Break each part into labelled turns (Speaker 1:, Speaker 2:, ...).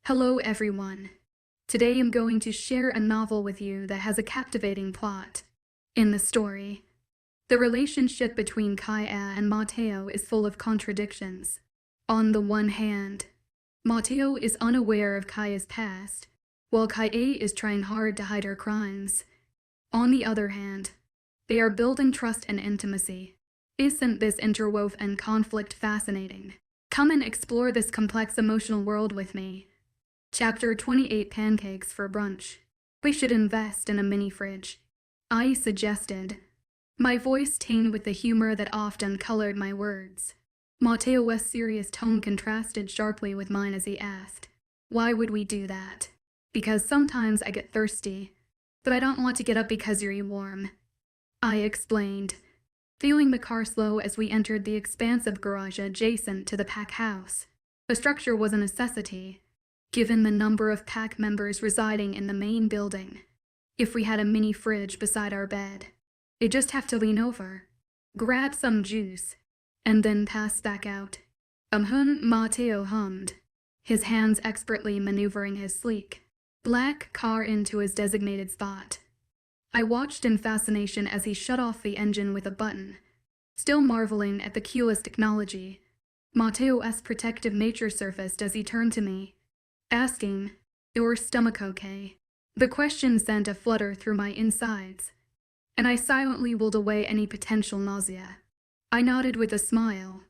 Speaker 1: Hello everyone. Today I'm going to share a novel with you that has a captivating plot. In the story, the relationship between Kaya and Matteo is full of contradictions. On the one hand, Matteo is unaware of Kaya's past, while Kaya is trying hard to hide her crimes. On the other hand, they are building trust and intimacy. Isn't this interwoven conflict fascinating? Come and explore this complex emotional world with me. Chapter 28: Pancakes for Brunch. We should invest in a mini fridge, I suggested, my voice tainted with the humor that often colored my words. Matteo's serious tone contrasted sharply with mine as he asked, "Why would we do that?" "Because sometimes I get thirsty, but I don't want to get up because you're warm," I explained, fueling the car slow as we entered the expansive garage adjacent to the pack house. The structure was a necessity, given the number of pack members residing in the main building. If we had a mini fridge beside our bed, they'd just have to lean over, grab some juice, and then pass back out. Matteo hummed, his hands expertly maneuvering his sleek, black car into his designated spot. I watched in fascination as he shut off the engine with a button, still marveling at the coolest technology. Matteo's protective nature surfaced as he turned to me, asking, "Your stomach okay?" The question sent a flutter through my insides, and I silently willed away any potential nausea. I nodded with a smile,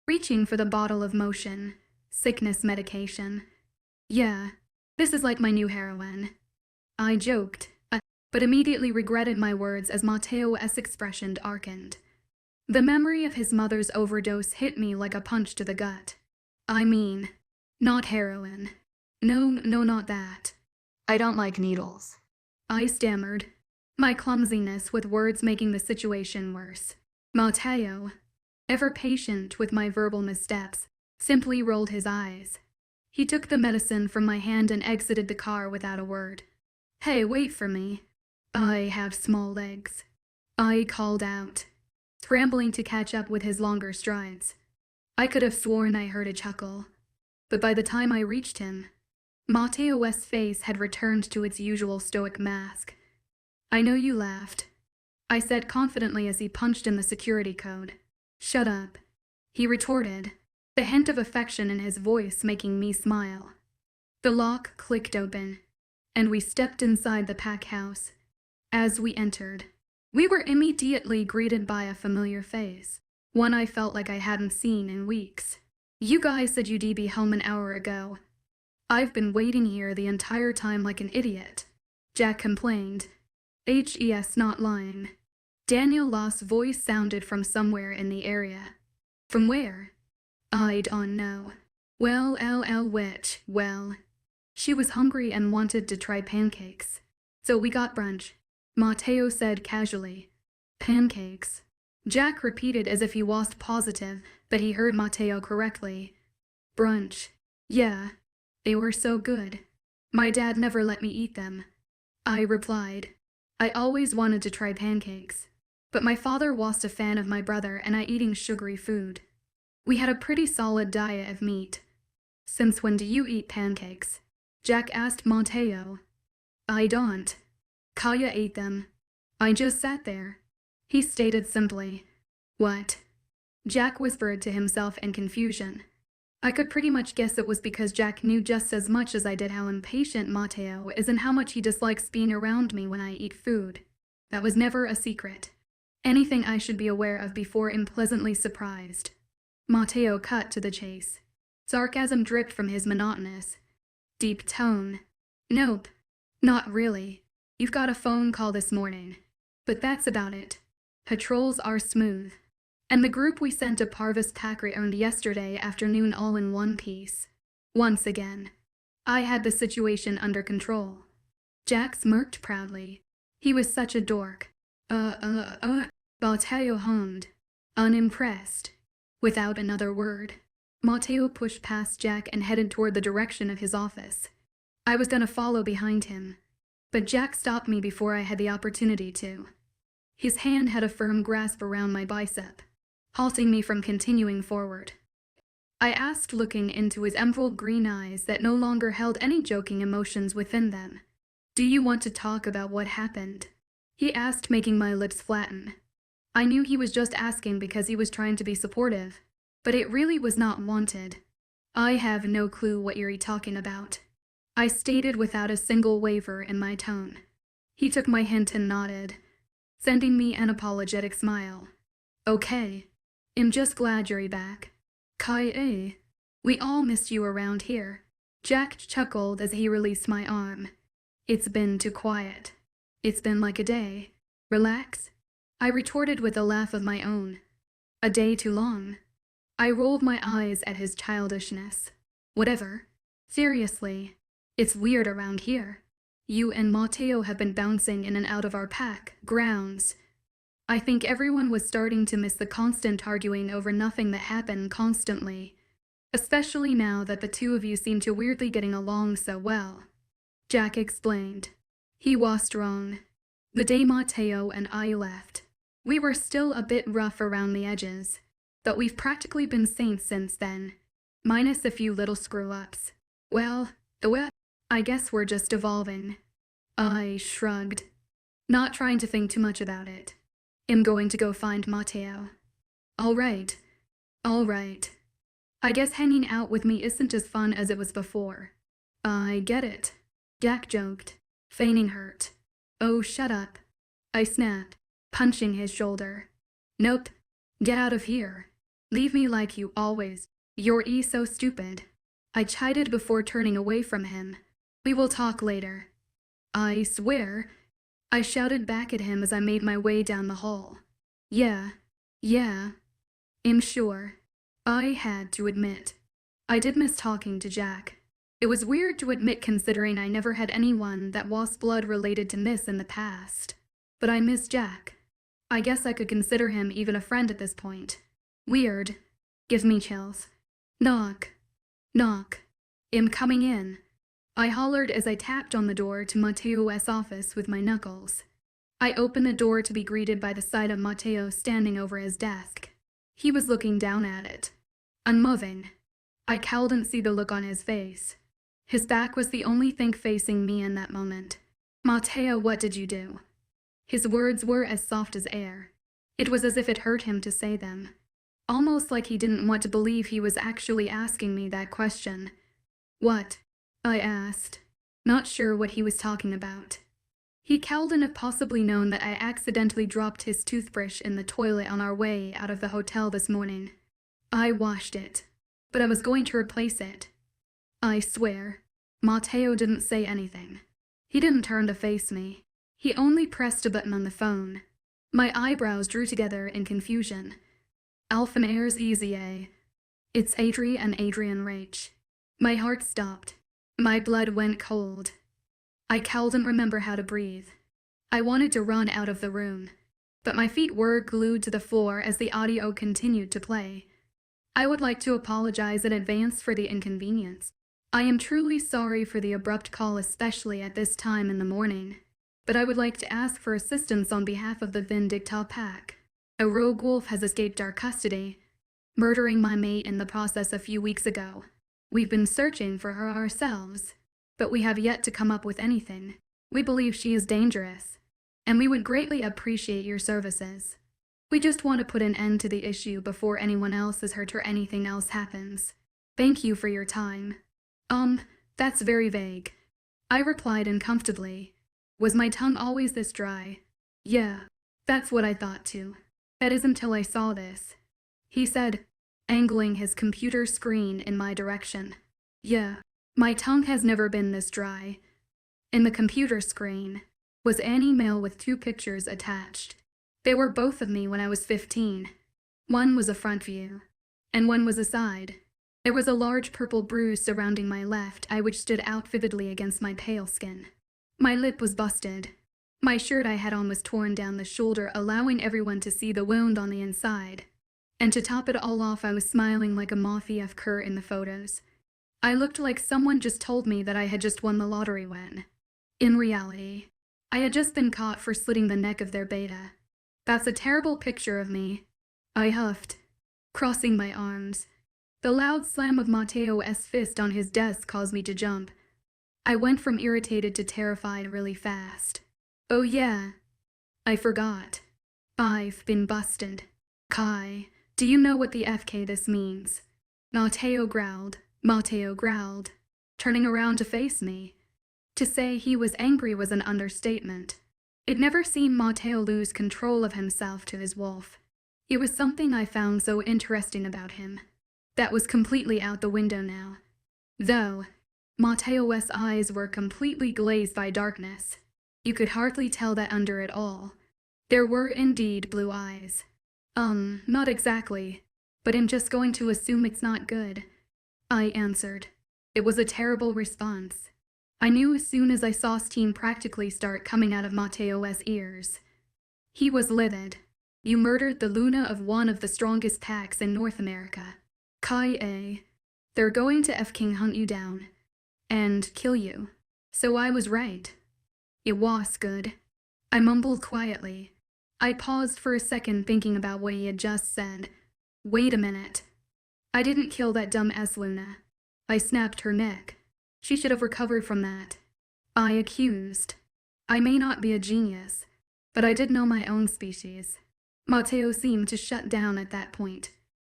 Speaker 1: reaching for the bottle of motion sickness medication. "Yeah, this is like my new heroin," I joked, but immediately regretted my words as Matteo's expression darkened. The memory of his mother's overdose hit me like a punch to the gut. "I mean, not heroin. No, not that. I don't like needles," I stammered, my clumsiness with words making the situation worse. Matteo, ever patient with my verbal missteps, simply rolled his eyes. He took the medicine from my hand and exited the car without a word. "Hey, wait for me. I have small legs," I called out, scrambling to catch up with his longer strides. I could have sworn I heard a chuckle, but by the time I reached him, Matteo's face had returned to its usual stoic mask. "I know you laughed," I said confidently as he punched in the security code. "Shut up," he retorted, the hint of affection in his voice making me smile. The lock clicked open, and we stepped inside the pack house. As we entered, we were immediately greeted by a familiar face, one I felt like I hadn't seen in weeks. "You guys said you'd be home an hour ago. I've been waiting here the entire time like an idiot," Jack complained. "Hes not lying." Daniel Law's voice sounded from somewhere in the area. "From where?" "I don't know." Well, she was hungry and wanted to try pancakes, so we got brunch," Matteo said casually. "Pancakes," Jack repeated as if he was positive that he heard Matteo correctly. "Brunch. Yeah. They were so good. My dad never let me eat them," I replied. I always wanted to try pancakes, but my father was a fan of my brother and I eating sugary food. We had a pretty solid diet of meat. "Since when do you eat pancakes?" Jack asked Matteo. "I don't. Kaya ate them. I just sat there," he stated simply. "What?" Jack whispered to himself in confusion. I could pretty much guess it was because Jack knew just as much as I did how impatient Matteo is and how much he dislikes being around me when I eat food. That was never a secret. Anything I should be aware of before I'm pleasantly surprised. Matteo cut to the chase. Sarcasm dripped from his monotonous, deep tone. "Nope. Not really. You've got a phone call this morning. But that's about it. Patrols are smooth. And the group we sent to Parvis Pack returned yesterday afternoon all in one piece. Once again, I had the situation under control." Jack smirked proudly. He was such a dork. Matteo hummed, unimpressed. Without another word, Matteo pushed past Jack and headed toward the direction of his office. I was gonna follow behind him, but Jack stopped me before I had the opportunity to. His hand had a firm grasp around my bicep, halting me from continuing forward. I asked, looking into his emerald green eyes that no longer held any joking emotions within them. Do you want to talk about what happened? He asked, making my lips flatten. I knew he was just asking because he was trying to be supportive, but it really was not wanted. I have no clue what you're talking about, I stated without a single waver in my tone. He took my hint and nodded, sending me an apologetic smile. Okay. I'm just glad you're back. Kai, we all missed you around here. Jack chuckled as he released my arm. It's been too quiet. It's been like a day. Relax. I retorted with a laugh of my own. A day too long. I rolled my eyes at his childishness. Whatever. Seriously, it's weird around here. You and Matteo have been bouncing in and out of our pack grounds. I think everyone was starting to miss the constant arguing over nothing that happened constantly, especially now that the two of you seem to weirdly getting along so well. Jack explained. He was wrong. The day Matteo and I left, we were still a bit rough around the edges, but we've practically been saints since then, minus a few little screw-ups. Well, I guess we're just evolving. I shrugged, not trying to think too much about it. I'm going to go find Matteo. All right. I guess hanging out with me isn't as fun as it was before. I get it, Jack joked, feigning hurt. Oh, shut up, I snapped, punching his shoulder. Nope, get out of here. Leave me like you always. You're so stupid, I chided before turning away from him. We will talk later. I swear, I shouted back at him as I made my way down the hall. Yeah, I'm sure. I had to admit, I did miss talking to Jack. It was weird to admit considering I never had anyone that was blood related to miss in the past. But I miss Jack. I guess I could consider him even a friend at this point. Weird. Gives me chills. Knock. I'm coming in, I hollered as I tapped on the door to Matteo's office with my knuckles. I opened the door to be greeted by the sight of Matteo standing over his desk. He was looking down at it, unmoving. I couldn't see the look on his face. His back was the only thing facing me in that moment. Matteo, what did you do? His words were as soft as air. It was as if it hurt him to say them. Almost like he didn't want to believe he was actually asking me that question. What? I asked, not sure what he was talking about. He couldn't have possibly known that I accidentally dropped his toothbrush in the toilet on our way out of the hotel this morning. I washed it, but I was going to replace it. I swear, Matteo didn't say anything. He didn't turn to face me. He only pressed a button on the phone. My eyebrows drew together in confusion. Alpha airs easy, It's Adrian Rache. My heart stopped. My blood went cold. I couldn't remember how to breathe. I wanted to run out of the room, but my feet were glued to the floor as the audio continued to play. I would like to apologize in advance for the inconvenience. I am truly sorry for the abrupt call, especially at this time in the morning, but I would like to ask for assistance on behalf of the Vindicta pack. A rogue wolf has escaped our custody, murdering my mate in the process a few weeks ago. We've been searching for her ourselves, but we have yet to come up with anything. We believe she is dangerous, and we would greatly appreciate your services. We just want to put an end to the issue before anyone else is hurt or anything else happens. Thank you for your time. That's very vague, I replied uncomfortably. Was my tongue always this dry? Yeah, that's what I thought too. That is until I saw this, he said, angling his computer screen in my direction. Yeah, my tongue has never been this dry. In the computer screen was an email with 2 pictures attached. They were both of me when I was 15. One was a front view, and one was a side. There was a large purple bruise surrounding my left eye which stood out vividly against my pale skin. My lip was busted. My shirt I had on was torn down the shoulder, allowing everyone to see the wound on the inside. And to top it all off, I was smiling like a mafia cur in the photos. I looked like someone just told me that I had just won the lottery when, in reality, I had just been caught for slitting the neck of their beta. That's a terrible picture of me, I huffed, crossing my arms. The loud slam of Matteo's fist on his desk caused me to jump. I went from irritated to terrified really fast. Oh yeah, I forgot. I've been busted. Kai, do you know what the FK this means? Matteo growled, turning around to face me. To say he was angry was an understatement. It never seemed Matteo lose control of himself to his wolf. It was something I found so interesting about him. That was completely out the window now. Though, Matteo's eyes were completely glazed by darkness. You could hardly tell that under it all. There were indeed blue eyes. Not exactly, but I'm just going to assume it's not good, I answered. It was a terrible response. I knew as soon as I saw steam practically start coming out of Matteo's ears. He was livid. You murdered the Luna of one of the strongest packs in North America. Kai, they're going to F-King hunt you down and kill you. So I was right. It was good. I mumbled quietly. I paused for a second thinking about what he had just said. Wait a minute. I didn't kill that dumb Luna. I snapped her neck. She should have recovered from that. I accused. I may not be a genius, but I did know my own species. Matteo seemed to shut down at that point.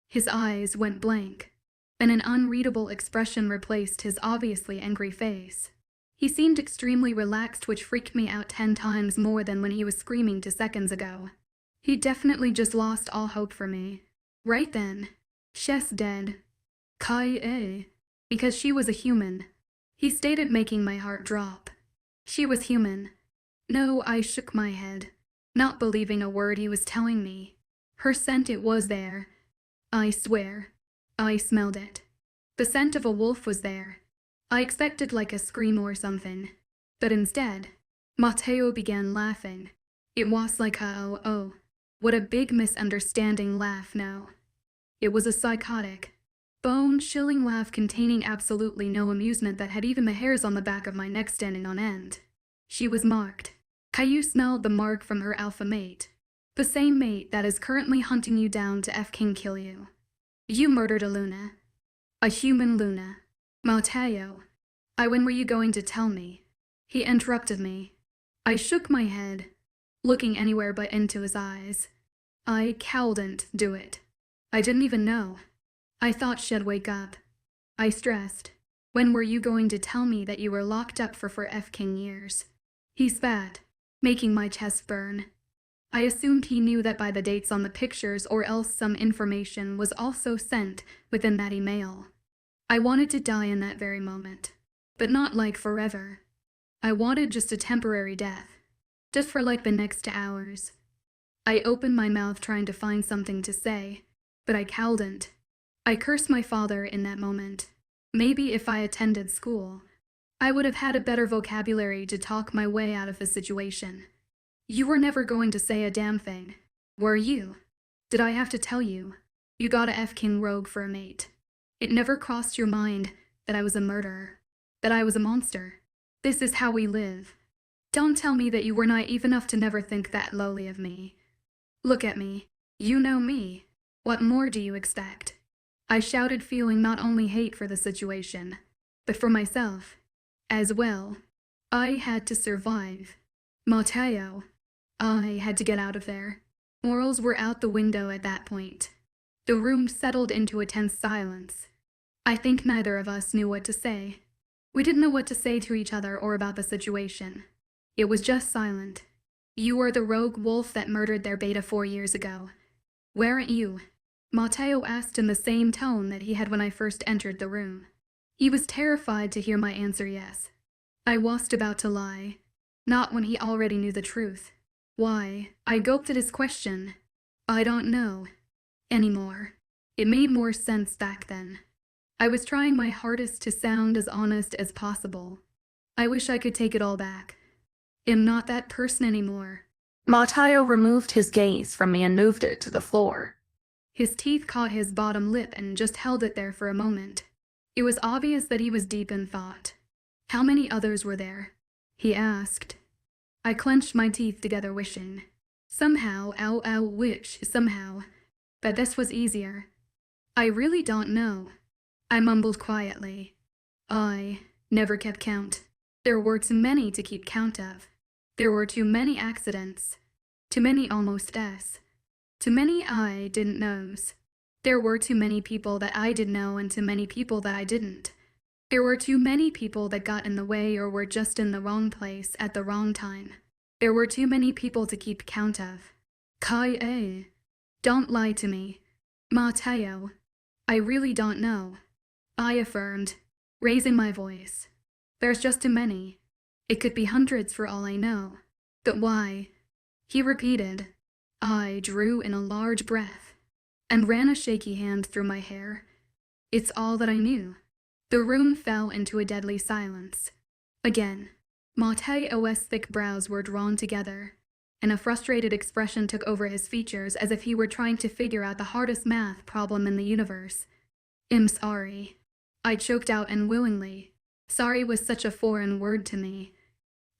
Speaker 1: His eyes went blank, and an unreadable expression replaced his obviously angry face. He seemed extremely relaxed, which freaked me out 10 times more than when he was screaming 2 seconds ago. He definitely just lost all hope for me. Right then, she's dead. Kai, because she was a human. He stated, making my heart drop. She was human. No, I shook my head, not believing a word he was telling me. Her scent, it was there. I swear, I smelled it. The scent of a wolf was there. I expected like a scream or something, but instead, Matteo began laughing. It was like a oh, what a big misunderstanding laugh now. It was a psychotic, bone-chilling laugh containing absolutely no amusement that had even the hairs on the back of my neck standing on end. She was marked. Caillou smelled the mark from her alpha mate, the same mate that is currently hunting you down to F-King kill you. You murdered a Luna. A human Luna. Matteo, when were you going to tell me? He interrupted me. I shook my head, looking anywhere but into his eyes. I couldn't do it. I didn't even know. I thought she'd wake up. I stressed. When were you going to tell me that you were locked up for F-King years? He spat, making my chest burn. I assumed he knew that by the dates on the pictures, or else some information was also sent within that email. I wanted to die in that very moment, but not like forever. I wanted just a temporary death, just for like the next hours. I opened my mouth trying to find something to say, but I couldn't. I cursed my father in that moment. Maybe if I attended school, I would have had a better vocabulary to talk my way out of the situation. You were never going to say a damn thing, were you? Did I have to tell you? You got a F-King rogue for a mate. It never crossed your mind that I was a murderer, that I was a monster. This is how we live. Don't tell me that you were naive enough to never think that lowly of me. Look at me. You know me. What more do you expect? I shouted, feeling not only hate for the situation, but for myself as well. I had to survive. Matteo, I had to get out of there. Morals were out the window at that point. The room settled into a tense silence. I think neither of us knew what to say. We didn't know what to say to each other or about the situation. It was just silent. You were the rogue wolf that murdered their beta 4 years ago. Weren't you? Matteo asked in the same tone that he had when I first entered the room. He was terrified to hear my answer yes. I was about to lie. Not when he already knew the truth. Why? I gulped at his question. I don't know. Anymore. It made more sense back then. I was trying my hardest to sound as honest as possible. I wish I could take it all back. I'm not that person anymore.
Speaker 2: Matteo removed his gaze from me and moved it to the floor.
Speaker 1: His teeth caught his bottom lip and just held it there for a moment. It was obvious that he was deep in thought. How many others were there? He asked. I clenched my teeth together, wishing. Somehow, that this was easier. I really don't know. I mumbled quietly. I never kept count. There were too many to keep count of. There were too many accidents. Too many almost deaths. Too many I didn't knows. There were too many people that I did know and too many people that I didn't. There were too many people that got in the way or were just in the wrong place at the wrong time. There were too many people to keep count of. Kai, don't lie to me. Matteo, I really don't know. I affirmed, raising my voice. There's just too many. It could be hundreds for all I know. But why? He repeated. I drew in a large breath and ran a shaky hand through my hair. It's all that I knew. The room fell into a deadly silence. Again, Matteo's thick brows were drawn together, and a frustrated expression took over his features as if he were trying to figure out the hardest math problem in the universe. I'm sorry. I choked out unwillingly. Sorry was such a foreign word to me.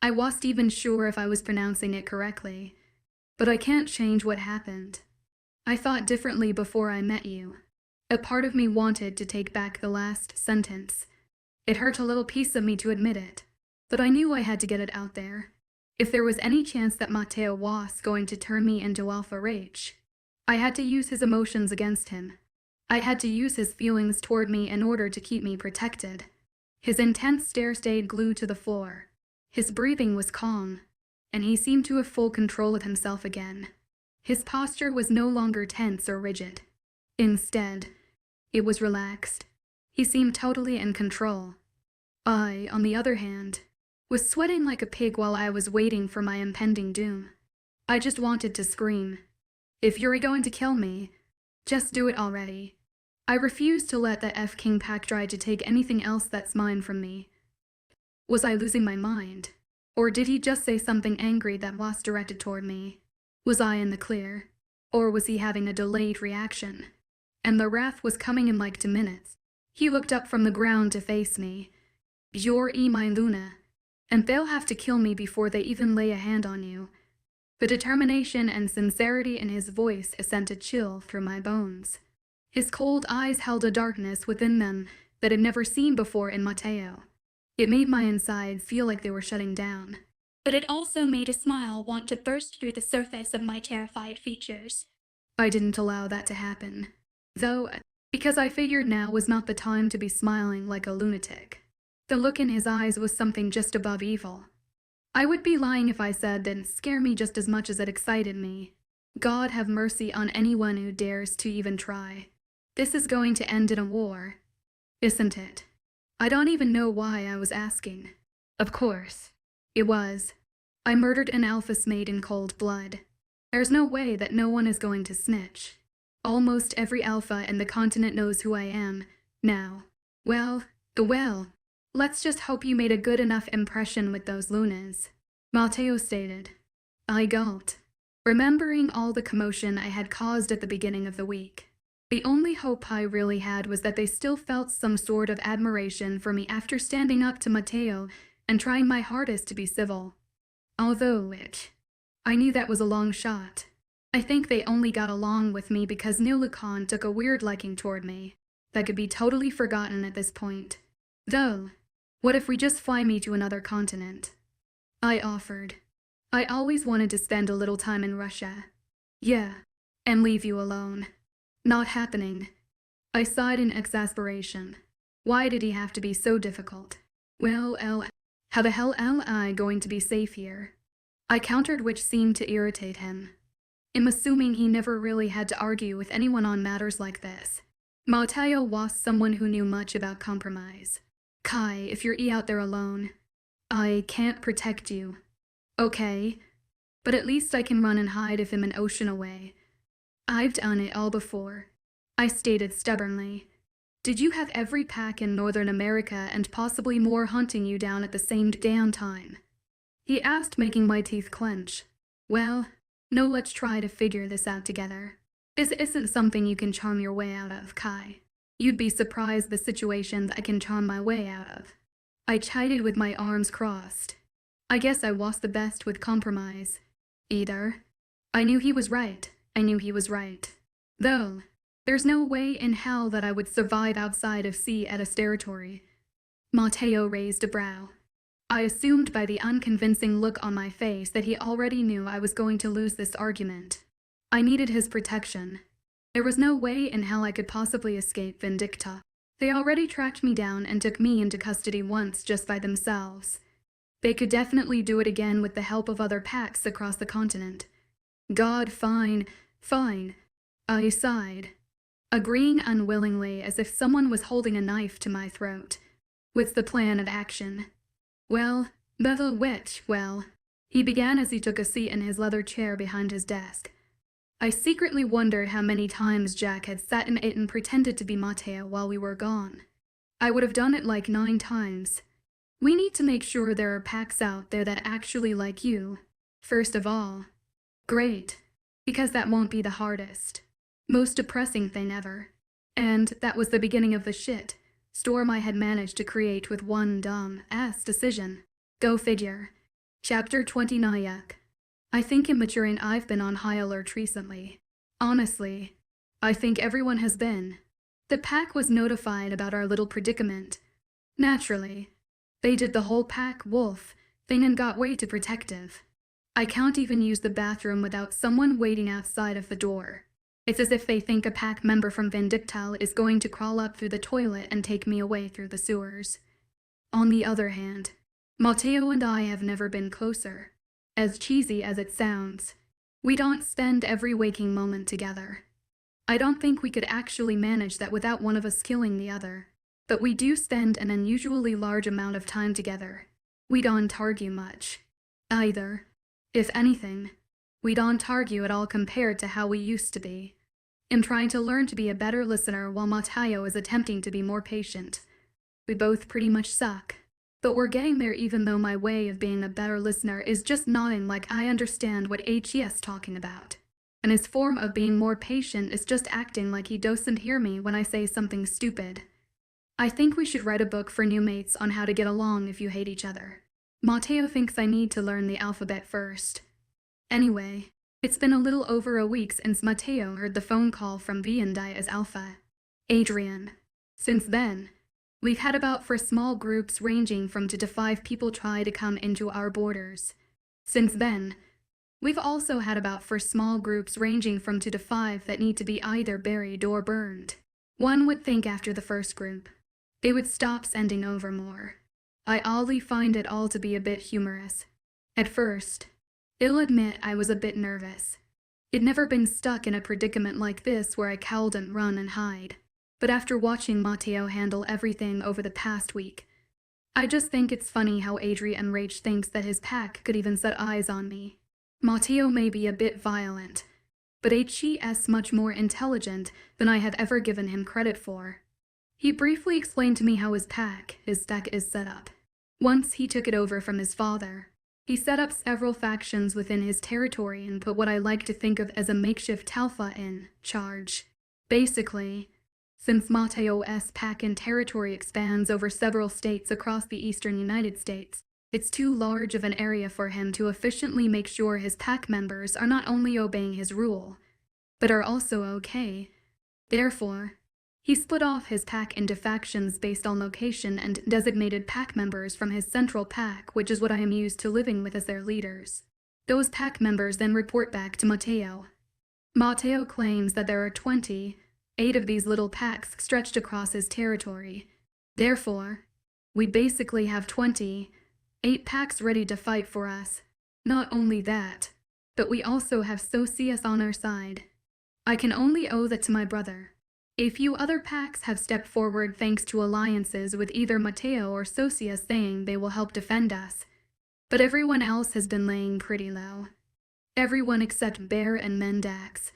Speaker 1: I wasn't even sure if I was pronouncing it correctly. But I can't change what happened. I thought differently before I met you. A part of me wanted to take back the last sentence. It hurt a little piece of me to admit it, but I knew I had to get it out there. If there was any chance that Matteo was going to turn me into丨Rache, I had to use his emotions against him. I had to use his feelings toward me in order to keep me protected. His intense stare stayed glued to the floor. His breathing was calm, and he seemed to have full control of himself again. His posture was no longer tense or rigid. Instead, it was relaxed. He seemed totally in control. I, on the other hand, was sweating like a pig while I was waiting for my impending doom. I just wanted to scream. If you're going to kill me, just do it already. I refused to let the King pack try to take anything else that's mine from me. Was I losing my mind? Or did he just say something angry that was directed toward me? Was I in the clear? Or was he having a delayed reaction? And the wrath was coming in like 2 minutes. He looked up from the ground to face me. You're my Luna, and they'll have to kill me before they even lay a hand on you. The determination and sincerity in his voice sent a chill through my bones. His cold eyes held a darkness within them that I'd never seen before in Matteo. It made my inside feel like they were shutting down.
Speaker 3: But it also made a smile want to burst through the surface of my terrified features.
Speaker 1: I didn't allow that to happen, though, because I figured now was not the time to be smiling like a lunatic. The look in his eyes was something just above evil. I would be lying if I said it didn't scare me just as much as it excited me. God have mercy on anyone who dares to even try. This is going to end in a war, isn't it? I don't even know why I was asking. Of course, it was. I murdered an alpha's mate in cold blood. There's no way that no one is going to snitch. Almost every alpha in the continent knows who I am, now. Well, let's just hope you made a good enough impression with those Lunas. Matteo stated. I gulped, remembering all the commotion I had caused at the beginning of the week. The only hope I really had was that they still felt some sort of admiration for me after standing up to Matteo and trying my hardest to be civil. Although I knew that was a long shot. I think they only got along with me because Nilukan took a weird liking toward me that could be totally forgotten at this point. Though, what if we just fly me to another continent? I offered. I always wanted to spend a little time in Russia. Yeah, and leave you alone. Not happening. I sighed in exasperation. Why did he have to be so difficult? Well, how the hell am I going to be safe here? I countered, which seemed to irritate him. I'm assuming he never really had to argue with anyone on matters like this. Matteo was someone who knew much about compromise. Kai, if you're out there alone, I can't protect you. Okay, but at least I can run and hide if I'm an ocean away. I've done it all before, I stated stubbornly. Did you have every pack in Northern America and possibly more hunting you down at the same damn time? He asked, making my teeth clench. Well, no, let's try to figure this out together. This isn't something you can charm your way out of, Kai. You'd be surprised the situations I can charm my way out of. I chided with my arms crossed. I guess I was the best with compromise. Either. I knew he was right. Though, There's no way in hell that I would survive outside of C'Etta's territory. Matteo raised a brow. I assumed by the unconvincing look on my face that he already knew I was going to lose this argument. I needed his protection. There was no way in hell I could possibly escape Vindicta. They already tracked me down and took me into custody once just by themselves. They could definitely do it again with the help of other packs across the continent. God, fine. I sighed, agreeing unwillingly as if someone was holding a knife to my throat. What's the plan of action? Well, he began as he took a seat in his leather chair behind his desk. I secretly wondered how many times Jack had sat in it and pretended to be Matteo while we were gone. I would have done it like 9 times. We need to make sure there are packs out there that actually like you, first of all. Great, because that won't be the hardest, most depressing thing ever. And that was the beginning of the shit storm I had managed to create with one dumb-ass decision. Go figure. Chapter 20 Nayak. I think immature and I've been on high alert recently. Honestly, I think everyone has been. The pack was notified about our little predicament. Naturally, they did the whole pack wolf thing and got way too protective. I can't even use the bathroom without someone waiting outside of the door. It's as if they think a pack member from Vindicta is going to crawl up through the toilet and take me away through the sewers. On the other hand, Matteo and I have never been closer. As cheesy as it sounds, we don't spend every waking moment together. I don't think we could actually manage that without one of us killing the other. But we do spend an unusually large amount of time together. We don't argue much, either. If anything, we don't argue at all compared to how we used to be. I'm trying to learn to be a better listener while Matteo is attempting to be more patient. We both pretty much suck. But we're getting there, even though my way of being a better listener is just nodding like I understand what he's talking about. And his form of being more patient is just acting like he doesn't hear me when I say something stupid. I think we should write a book for new mates on how to get along if you hate each other. Matteo thinks I need to learn the alphabet first. Anyway, it's been a little over a week since Matteo heard the phone call from Viandai as Alpha. Adrian. Since then, we've had about 4 small groups ranging from 2 to 5 people try to come into our borders. Since then, we've also had about 4 small groups ranging from 2 to 5 that need to be either buried or burned. One would think after the first group, they would stop sending over more. I oddly find it all to be a bit humorous. At first, I'll admit I was a bit nervous. I'd never been stuck in a predicament like this where I cowled and run and hide. But after watching Matteo handle everything over the past week, I just think it's funny how Adrian Rache thinks that his pack could even set eyes on me. Matteo may be a bit violent, but he's much more intelligent than I have ever given him credit for. He briefly explained to me how his stack is set up. Once he took it over from his father, he set up several factions within his territory and put what I like to think of as a makeshift alpha in charge. Basically, since Matteo's pack and territory expands over several states across the eastern United States, it's too large of an area for him to efficiently make sure his pack members are not only obeying his rule, but are also okay. Therefore, he split off his pack into factions based on location and designated pack members from his central pack, which is what I am used to living with as their leaders. Those pack members then report back to Matteo. Matteo claims that there are 28 of these little packs stretched across his territory. Therefore, we basically have 28 packs ready to fight for us. Not only that, but we also have Socius on our side. I can only owe that to my brother. A few other packs have stepped forward thanks to alliances with either Matteo or Socius saying they will help defend us. But everyone else has been laying pretty low. Everyone except Bear and Mendax.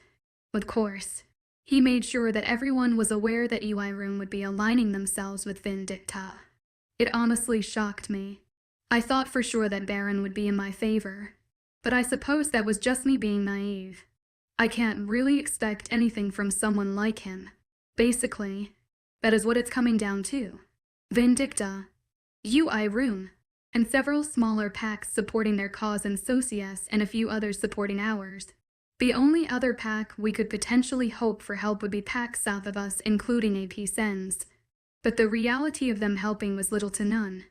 Speaker 1: Of course, he made sure that everyone was aware that Room would be aligning themselves with Vindicta. It honestly shocked me. I thought for sure that Baron would be in my favor, but I suppose that was just me being naive. I can't really expect anything from someone like him. Basically, that is what it's coming down to. Vindicta, Room, and several smaller packs supporting their cause and Socius and a few others supporting ours. The only other pack we could potentially hope for help would be packs south of us, including AP-Sens. But the reality of them helping was little to none.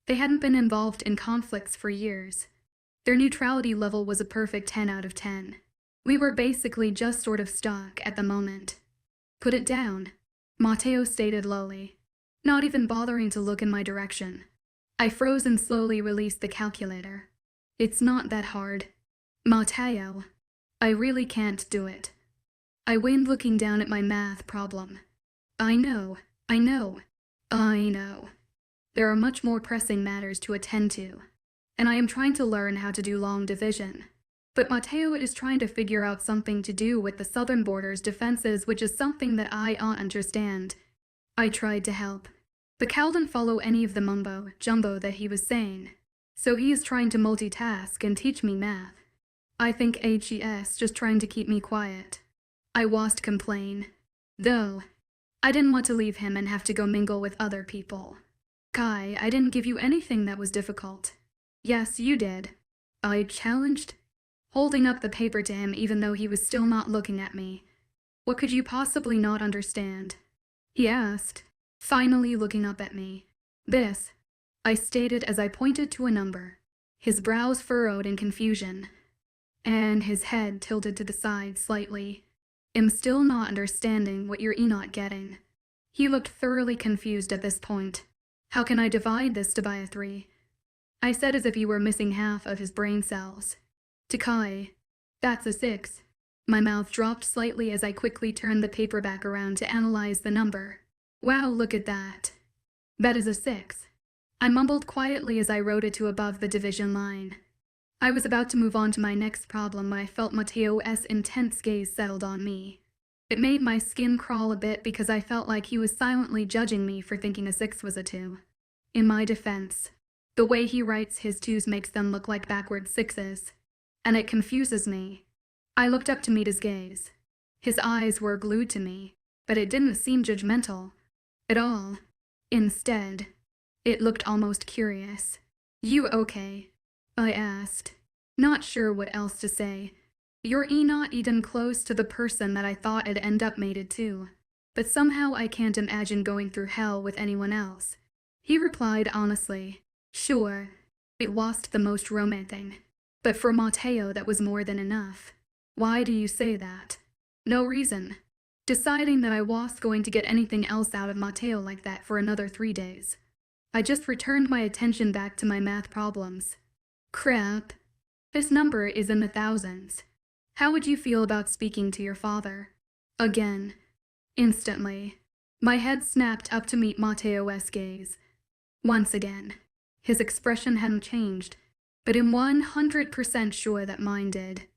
Speaker 1: They hadn't been involved in conflicts for years. Their neutrality level was a perfect 10 out of 10. We were basically just sort of stuck at the moment. Put it down, Matteo stated lowly, not even bothering to look in my direction. I froze and slowly released the calculator. It's not that hard. Matteo, I really can't do it. I whined, looking down at my math problem. I know. There are much more pressing matters to attend to, and I am trying to learn how to do long division. But Matteo is trying to figure out something to do with the southern border's defenses, which is something that I don't understand. I tried to help, but Cal didn't follow any of the mumbo-jumbo that he was saying, so he is trying to multitask and teach me math. I think HES just trying to keep me quiet. I was to complain, though. I didn't want to leave him and have to go mingle with other people. Kai, I didn't give you anything that was difficult. Yes, you did. I challenged, holding up the paper to him even though he was still not looking at me. What could you possibly not understand? He asked, finally looking up at me. This, I stated as I pointed to a number, his brows furrowed in confusion, and his head tilted to the side slightly. Am still not understanding what you're not getting. He looked thoroughly confused at this point. How can I divide this to by a 3? I said as if he were missing half of his brain cells. To Kai, that's a 6. My mouth dropped slightly as I quickly turned the paper back around to analyze the number. Wow, look at that. That is a 6. I mumbled quietly as I wrote it to above the division line. I was about to move on to my next problem when I felt Matteo's intense gaze settled on me. It made my skin crawl a bit because I felt like he was silently judging me for thinking a 6 was a 2. In my defense, the way he writes his 2s makes them look like backward 6s, and it confuses me. I looked up to meet his gaze. His eyes were glued to me, but it didn't seem judgmental at all. Instead, it looked almost curious. You okay? I asked, not sure what else to say. You're not even close to the person that I thought I'd end up mated to, but somehow I can't imagine going through hell with anyone else. He replied honestly, sure, it wasn't the most romantic, but for Matteo that was more than enough. Why do you say that? No reason. Deciding that I was going to get anything else out of Matteo like that for another 3 days. I just returned my attention back to my math problems. Crap. This number is in the thousands. How would you feel about speaking to your father? Again. Instantly. My head snapped up to meet Matteo's gaze. Once again. His expression hadn't changed, but I'm 100% sure that mine did.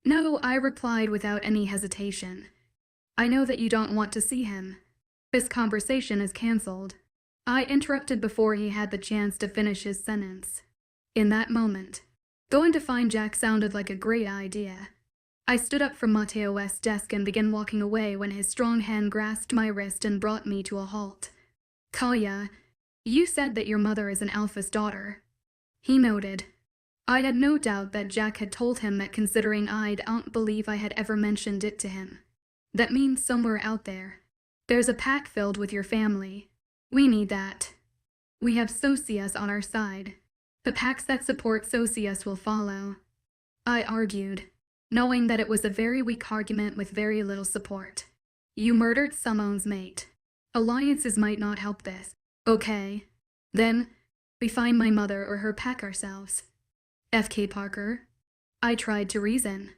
Speaker 1: No, I replied without any hesitation. I know that you don't want to see him. This conversation is cancelled. I interrupted before he had the chance to finish his sentence. In that moment, going to find Jack sounded like a great idea. I stood up from Matteo's desk and began walking away when his strong hand grasped my wrist and brought me to a halt. Kaya, you said that your mother is an alpha's daughter. He noted. I had no doubt that Jack had told him that, considering I don't believe I had ever mentioned it to him. That means somewhere out there, there's a pack filled with your family. We need that. We have Socias on our side. The packs that support Socias will follow. I argued, knowing that it was a very weak argument with very little support. You murdered someone's mate. Alliances might not help this. Okay. Then, we find my mother or her pack ourselves. FK Parker. I tried to reason.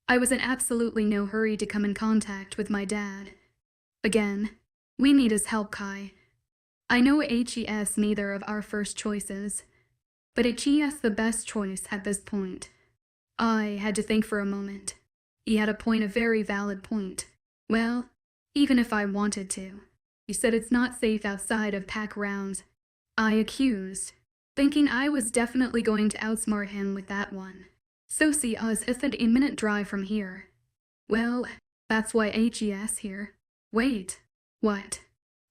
Speaker 1: I was in absolutely no hurry to come in contact with my dad. Again, we need his help, Kai. I know HES neither of our first choices, but HES the best choice at this point. I had to think for a moment. He had a very valid point. Well, even if I wanted to. He said it's not safe outside of pack rounds. I accused, thinking I was definitely going to outsmart him with that one. Socias is an 8-minute drive from here. Well, that's why HES here. Wait, what?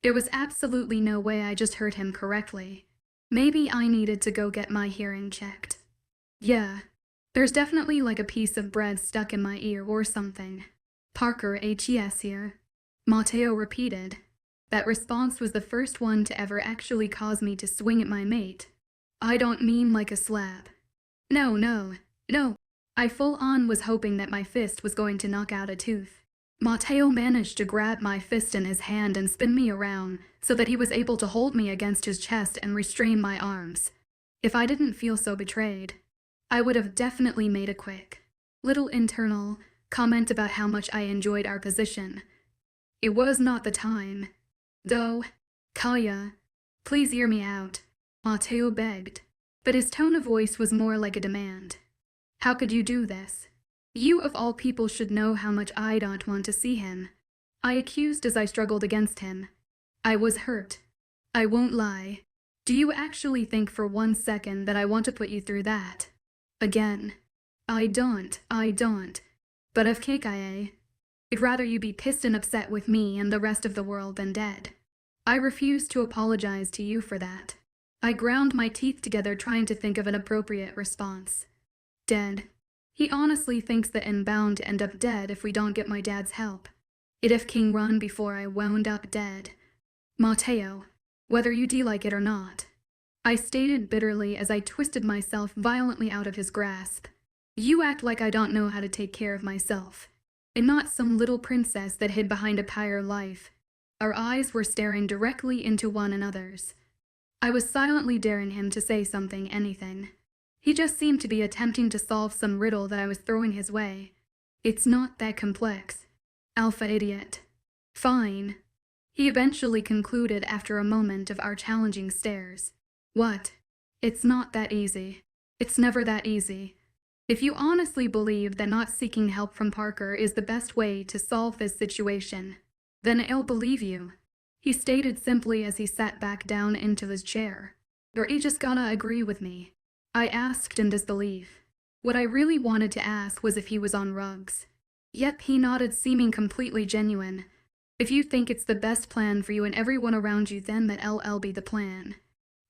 Speaker 1: There was absolutely no way I just heard him correctly. Maybe I needed to go get my hearing checked. Yeah, There's definitely like a piece of bread stuck in my ear or something. Parker HES here. Matteo repeated. That response was the first one to ever actually cause me to swing at my mate. I don't mean like a slap. No. I full on was hoping that my fist was going to knock out a tooth. Matteo managed to grab my fist in his hand and spin me around so that he was able to hold me against his chest and restrain my arms. If I didn't feel so betrayed, I would have definitely made a quick, little internal comment about how much I enjoyed our position. It was not the time. Though, Kaya, please hear me out, Matteo begged, but his tone of voice was more like a demand. How could you do this? You of all people should know how much I don't want to see him, I accused as I struggled against him. I was hurt. I won't lie. Do you actually think for 1 second that I want to put you through that? Again. I don't. But of I'd rather you be pissed and upset with me and the rest of the world than dead. I refuse to apologize to you for that. I ground my teeth together trying to think of an appropriate response. Dead. He honestly thinks that I'm bound to end up dead if we don't get my dad's help. It if King run before I wound up dead. Matteo, whether you do like it or not, I stated bitterly as I twisted myself violently out of his grasp. You act like I don't know how to take care of myself, and not some little princess that hid behind a pyre life. Our eyes were staring directly into one another's. I was silently daring him to say something, anything. He just seemed to be attempting to solve some riddle that I was throwing his way. It's not that complex. Alpha idiot. Fine. He eventually concluded after a moment of our challenging stares. What? It's not that easy. It's never that easy. If you honestly believe that not seeking help from Parker is the best way to solve this situation, then I'll believe you, he stated simply as he sat back down into his chair. Or you just gotta agree with me, I asked in disbelief. What I really wanted to ask was if he was on rugs. Yep, he nodded, seeming completely genuine. If you think it's the best plan for you and everyone around you, then that LL be the plan.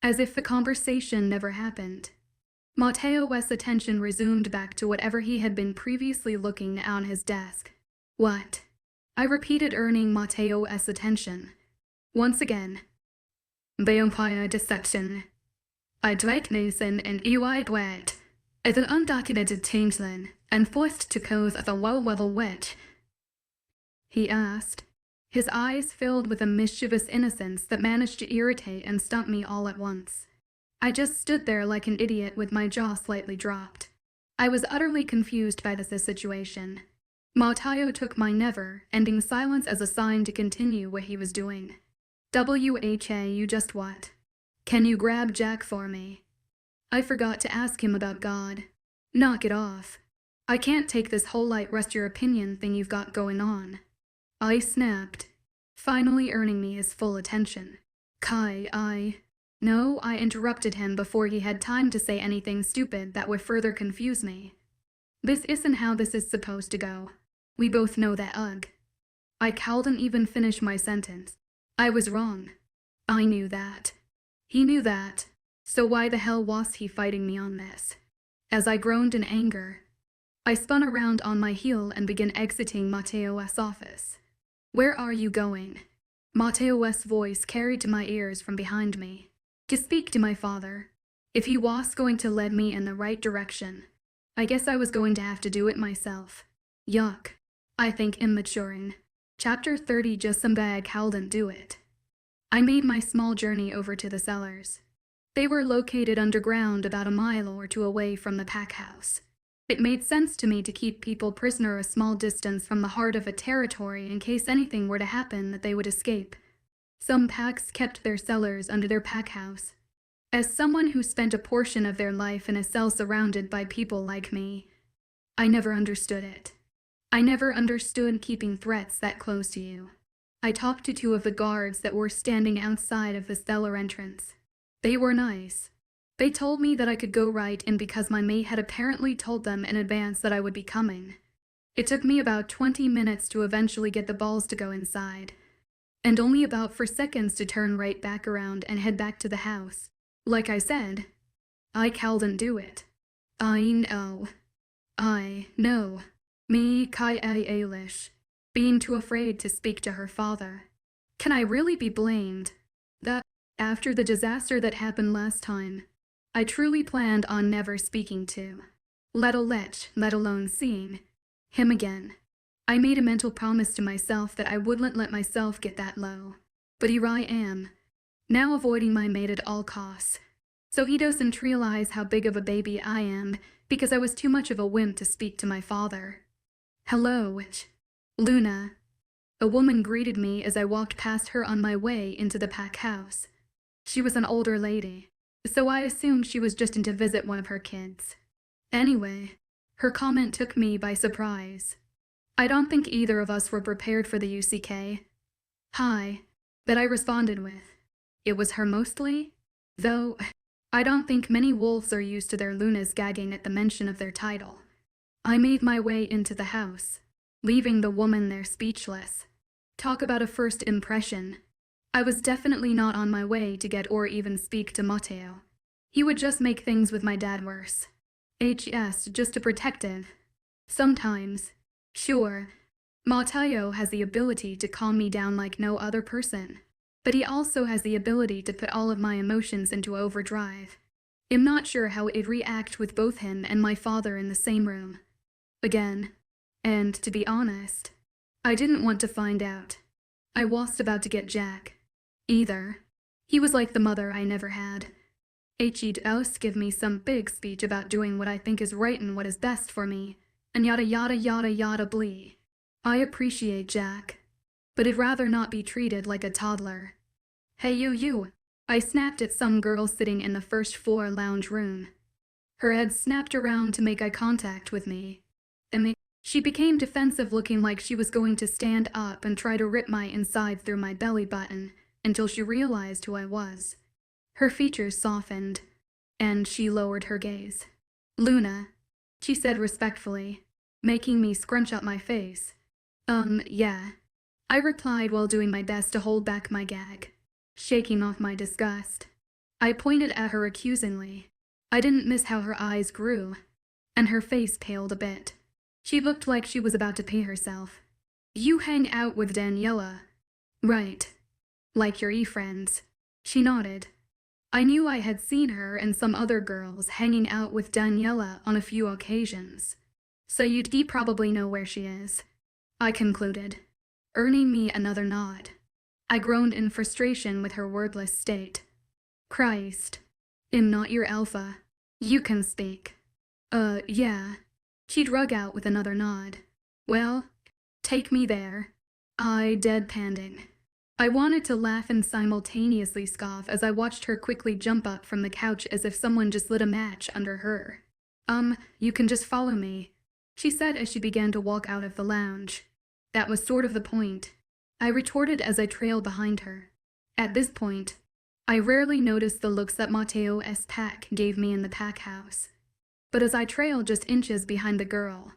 Speaker 1: As if the conversation never happened. Matteo's attention resumed back to whatever he had been previously looking on his desk. What? I repeated, earning Matteo's attention. Once again. Vampire deception. I drank Nathan and EY wet. As an undocumented changeling and forced to cause the low-level witch, he asked. His eyes filled with a mischievous innocence that managed to irritate and stump me all at once. I just stood there like an idiot with my jaw slightly dropped. I was utterly confused by this situation. Matteo took my never-ending silence as a sign to continue what he was doing. WHA, you just what? Can you grab Jack for me? I forgot to ask him about God. Knock it off. I can't take this whole rest your opinion thing you've got going on. I snapped, finally earning me his full attention. No, I interrupted him before he had time to say anything stupid that would further confuse me. This isn't how this is supposed to go. We both know that, ugh. I couldn't even finish my sentence. I was wrong. I knew that. He knew that. So why the hell was he fighting me on this? As I groaned in anger, I spun around on my heel and began exiting Matteo's office. Where are you going? Matteo's voice carried to my ears from behind me. To speak to my father. If he was going to lead me in the right direction, I guess I was going to have to do it myself. Yuck. I think immaturing. Chapter 30. Just some bag couldn't do it. I made my small journey over to the cellars. They were located underground about a mile or two away from the pack house. It made sense to me to keep people prisoner a small distance from the heart of a territory in case anything were to happen that they would escape. Some packs kept their cellars under their pack house. As someone who spent a portion of their life in a cell surrounded by people like me, I never understood it. I never understood keeping threats that close to you. I talked to 2 of the guards that were standing outside of the cellar entrance. They were nice. They told me that I could go right in because my mate had apparently told them in advance that I would be coming. It took me about 20 minutes to eventually get the balls to go inside, and only about 4 seconds to turn right back around and head back to the house. Like I said, I couldn't do it. I know. No. Me, Kai Eilish, being too afraid to speak to her father. Can I really be blamed? That, after the disaster that happened last time, I truly planned on never speaking to, let alone seeing, him again. I made a mental promise to myself that I wouldn't let myself get that low. But here I am, now avoiding my mate at all costs. So he doesn't realize how big of a baby I am because I was too much of a wimp to speak to my father. Hello, Luna. A woman greeted me as I walked past her on my way into the pack house. She was an older lady, so I assumed she was just in to visit one of her kids. Anyway, her comment took me by surprise. I don't think either of us were prepared for the UCK. Hi, that I responded with. It was her mostly, though I don't think many wolves are used to their Lunas gagging at the mention of their title. I made my way into the house, leaving the woman there speechless. Talk about a first impression. I was definitely not on my way to get or even speak to Matteo. He would just make things with my dad worse. Just a protective. Sometimes, sure, Matteo has the ability to calm me down like no other person, but he also has the ability to put all of my emotions into overdrive. I'm not sure how it'd react with both him and my father in the same room. Again, and to be honest, I didn't want to find out. I wasn't about to get Jack, either. He was like the mother I never had. He'd else give me some big speech about doing what I think is right and what is best for me, and yada yada yada yada blee. I appreciate Jack, but I'd rather not be treated like a toddler. Hey you. I snapped at some girl sitting in the first floor lounge room. Her head snapped around to make eye contact with me. She became defensive, looking like she was going to stand up and try to rip my inside through my belly button until she realized who I was. Her features softened, and she lowered her gaze. Luna, she said respectfully, making me scrunch up my face. Yeah. I replied while doing my best to hold back my gag, shaking off my disgust. I pointed at her accusingly. I didn't miss how her eyes grew, and her face paled a bit. She looked like she was about to pee herself. You hang out with Daniela. Right. Like your e-friends. She nodded. I knew I had seen her and some other girls hanging out with Daniela on a few occasions. So you'd probably know where she is, I concluded, earning me another nod. I groaned in frustration with her wordless state. Christ. I'm not your alpha. You can speak. Yeah. She drug out with another nod. Well, take me there. I deadpanned. I wanted to laugh and simultaneously scoff as I watched her quickly jump up from the couch as if someone just lit a match under her. You can just follow me, she said as she began to walk out of the lounge. That was sort of the point, I retorted as I trailed behind her. At this point, I rarely noticed the looks that Matteo's pack gave me in the pack house. But as I trailed just inches behind the girl,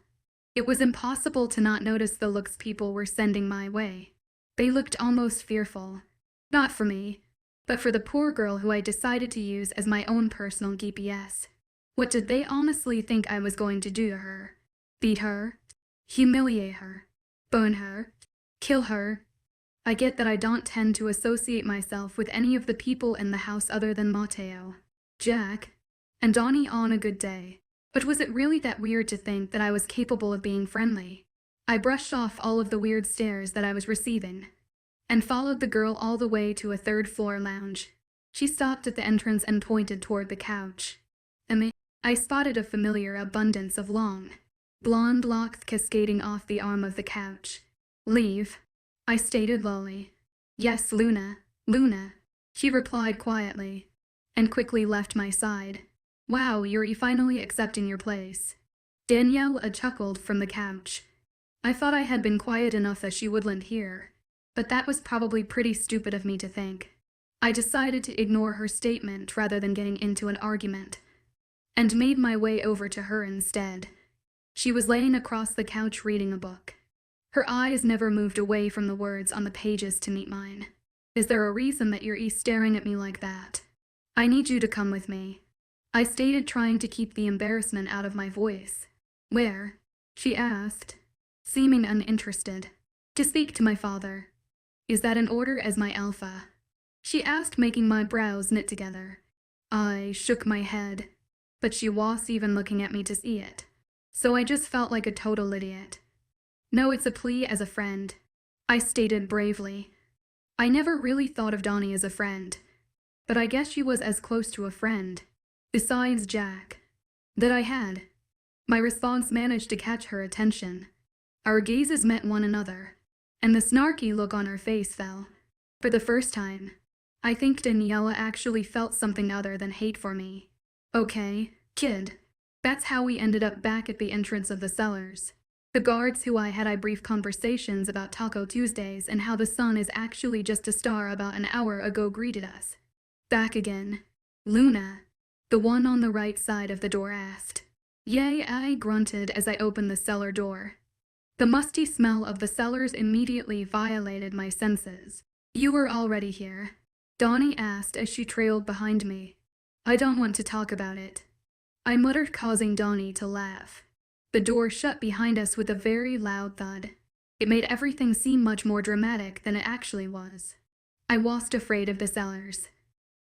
Speaker 1: it was impossible to not notice the looks people were sending my way. They looked almost fearful. Not for me, but for the poor girl who I decided to use as my own personal GPS. What did they honestly think I was going to do to her? Beat her? Humiliate her? Burn her? Kill her? I get that I don't tend to associate myself with any of the people in the house other than Matteo, Jack, and Donnie on a good day. But was it really that weird to think that I was capable of being friendly? I brushed off all of the weird stares that I was receiving, and followed the girl all the way to a third-floor lounge. She stopped at the entrance and pointed toward the couch. I spotted a familiar abundance of long, blonde locks cascading off the arm of the couch. Leave, I stated lowly. Yes, Luna, she replied quietly, and quickly left my side. Wow, you're finally accepting your place. Danielle chuckled from the couch. I thought I had been quiet enough that she wouldn't hear, but that was probably pretty stupid of me to think. I decided to ignore her statement rather than getting into an argument, and made my way over to her instead. She was laying across the couch reading a book. Her eyes never moved away from the words on the pages to meet mine. Is there a reason that you're staring at me like that? I need you to come with me, I stated, trying to keep the embarrassment out of my voice. Where? She asked, seeming uninterested. To speak to my father. Is that in order as my alpha? She asked, making my brows knit together. I shook my head, but she was even looking at me to see it. So I just felt like a total idiot. No, it's a plea as a friend, I stated bravely. I never really thought of Donnie as a friend, but I guess she was as close to a friend, besides Jack, that I had. My response managed to catch her attention. Our gazes met one another, and the snarky look on her face fell. For the first time, I think Daniela actually felt something other than hate for me. Okay, kid. That's how we ended up back at the entrance of the cellars. The guards who I had brief conversations about Taco Tuesdays and how the sun is actually just a star about an hour ago greeted us. Back again. Luna, the one on the right side of the door, asked. Yay, I grunted as I opened the cellar door. The musty smell of the cellars immediately violated my senses. You were already here? Donnie asked as she trailed behind me. I don't want to talk about it, I muttered, causing Donnie to laugh. The door shut behind us with a very loud thud. It made everything seem much more dramatic than it actually was. I wasn't afraid of the cellars.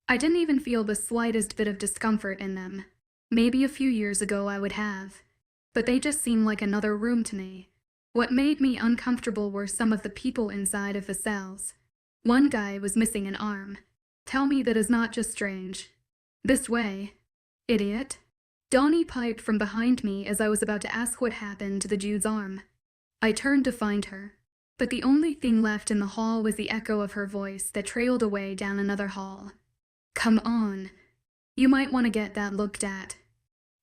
Speaker 1: I didn't even feel the slightest bit of discomfort in them. Maybe a few years ago I would have, but they just seemed like another room to me. What made me uncomfortable were some of the people inside of the cells. One guy was missing an arm. Tell me that is not just strange. This way, idiot. Donnie piped from behind me as I was about to ask what happened to the dude's arm. I turned to find her, but the only thing left in the hall was the echo of her voice that trailed away down another hall. Come on. You might want to get that looked at.